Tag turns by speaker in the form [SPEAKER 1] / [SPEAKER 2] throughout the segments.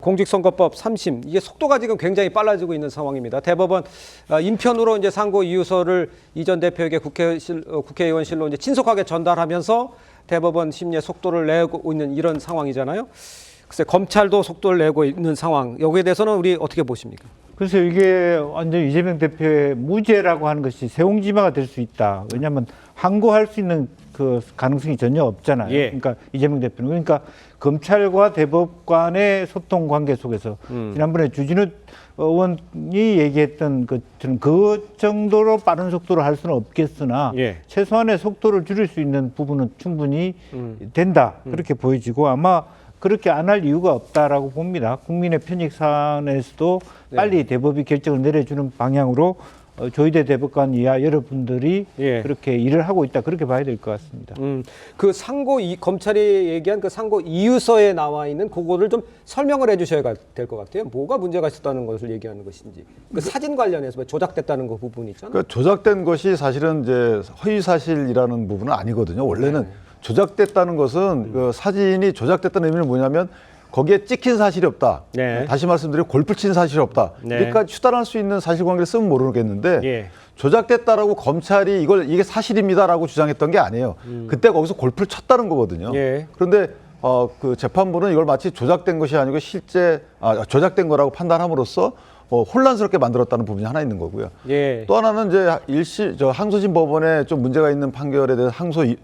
[SPEAKER 1] 공직선거법 3심 이게 속도가 지금 굉장히 빨라지고 있는 상황입니다. 대법원 인편으로 이제 상고 이유서를 이 전 대표에게 국회의원실로 이제 친속하게 전달하면서 대법원 심리에 속도를 내고 있는 이런 상황이잖아요. 글쎄 검찰도 속도를 내고 있는 상황. 여기에 대해서는 우리 어떻게 보십니까?
[SPEAKER 2] 그래서 이게 완전 이재명 대표의 무죄라고 하는 것이 세옹지마가 될 수 있다. 왜냐하면 항고할 수 있는 그 가능성이 전혀 없잖아요.
[SPEAKER 1] 예.
[SPEAKER 2] 그러니까 이재명 대표는 그러니까 검찰과 대법관의 소통 관계 속에서 지난번에 주진우 의원이 얘기했던 것처럼 그 정도로 빠른 속도로 할 수는 없겠으나
[SPEAKER 1] 예.
[SPEAKER 2] 최소한의 속도를 줄일 수 있는 부분은 충분히 된다. 그렇게 보여지고 아마 그렇게 안 할 이유가 없다라고 봅니다. 국민의 편익 사안에서도 빨리 대법이 결정을 내려주는 방향으로 조희대 대법관 이하 여러분들이 그렇게 일을 하고 있다. 그렇게 봐야 될 것 같습니다.
[SPEAKER 1] 그 상고 검찰이 얘기한 그 상고 이유서에 나와 있는 그거를 좀 설명을 해주셔야 될 것 같아요. 뭐가 문제가 있었다는 것을 얘기하는 것인지. 그 사진 관련해서 조작됐다는 그 부분이 있잖아요.
[SPEAKER 3] 그 조작된 것이 사실은 이제 허위 사실이라는 부분은 아니거든요. 원래는 조작됐다는 것은 그 사진이 조작됐다는 의미는 뭐냐면 거기에 찍힌 사실이 없다. 다시 말씀드리면 골프 친 사실이 없다. 여기까지 추단할 수 있는 사실관계를 쓰면 모르겠는데 조작됐다라고 검찰이 이게 사실입니다라고 주장했던 게 아니에요. 그때 거기서 골프를 쳤다는 거거든요. 그런데 그 재판부는 이걸 마치 조작된 것이 아니고 실제 조작된 거라고 판단함으로써 혼란스럽게 만들었다는 부분이 하나 있는 거고요. 또 하나는 이제 항소심 법원에 좀 문제가 있는 판결에 대해서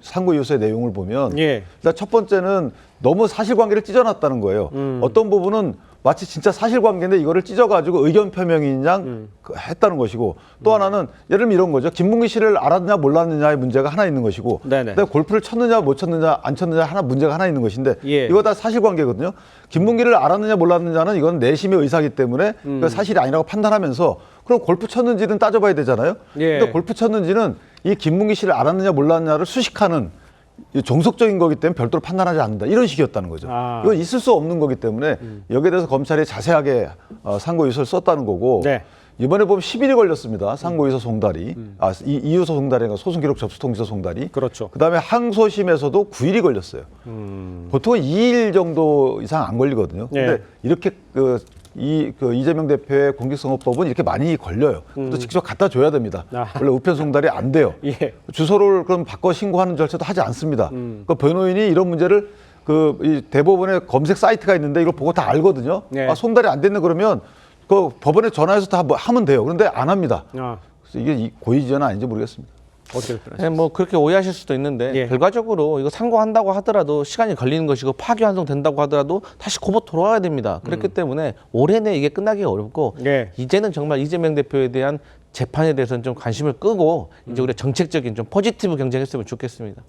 [SPEAKER 3] 상고 이유서의 내용을 보면 일단 첫 번째는 너무 사실관계를 찢어놨다는 거예요. 어떤 부분은 마치 진짜 사실관계인데 이거를 찢어가지고 의견 표명인 양 했다는 것이고 또 하나는 예를 들면 이런 거죠. 김문기 씨를 알았느냐 몰랐느냐의 문제가 하나 있는 것이고 내가 골프를 쳤느냐 못 쳤느냐 안 쳤느냐 문제가 하나 있는 것인데 이거 다 사실관계거든요. 김문기를 알았느냐 몰랐느냐는 이건 내심의 의사이기 때문에 사실이 아니라고 판단하면서 그럼 골프 쳤는지는 따져봐야 되잖아요. 근데 골프 쳤는지는 이 김문기 씨를 알았느냐 몰랐느냐를 수식하는 종속적인 거기 때문에 별도로 판단하지 않는다. 이런 식이었다는 거죠. 이건 있을 수 없는 거기 때문에 여기에 대해서 검찰이 자세하게 상고이유서를 썼다는 거고 이번에 보면 10일이 걸렸습니다. 상고이유서 송달이. 이유서 송달이 아니라 소송기록 접수통지서 송달이.
[SPEAKER 1] 그렇죠.
[SPEAKER 3] 그다음에 항소심에서도 9일이 걸렸어요. 보통은 2일 정도 이상 안 걸리거든요. 근데 이렇게 이재명 대표의 공직선거법은 이렇게 많이 걸려요. 또 직접 갖다 줘야 됩니다. 원래 우편 송달이 안 돼요. 주소를 그럼 바꿔 신고하는 절차도 하지 않습니다. 그 변호인이 이런 문제를 이 대법원의 검색 사이트가 있는데 이걸 보고 다 알거든요. 송달이 안 됐네 그러면 그 법원에 전화해서 다 하면 돼요. 그런데 안 합니다. 그래서 이게 고의지어는 아닌지 모르겠습니다.
[SPEAKER 4] 뭐 그렇게 오해하실 수도 있는데 결과적으로 이거 상고한다고 하더라도 시간이 걸리는 것이고 파기환송된다고 하더라도 다시 고법 돌아와야 됩니다. 그렇기 때문에 올해 내 이게 끝나기가 어렵고 이제는 정말 이재명 대표에 대한 재판에 대해서는 좀 관심을 끄고 이제 우리가 정책적인 좀 포지티브 경쟁했으면 좋겠습니다.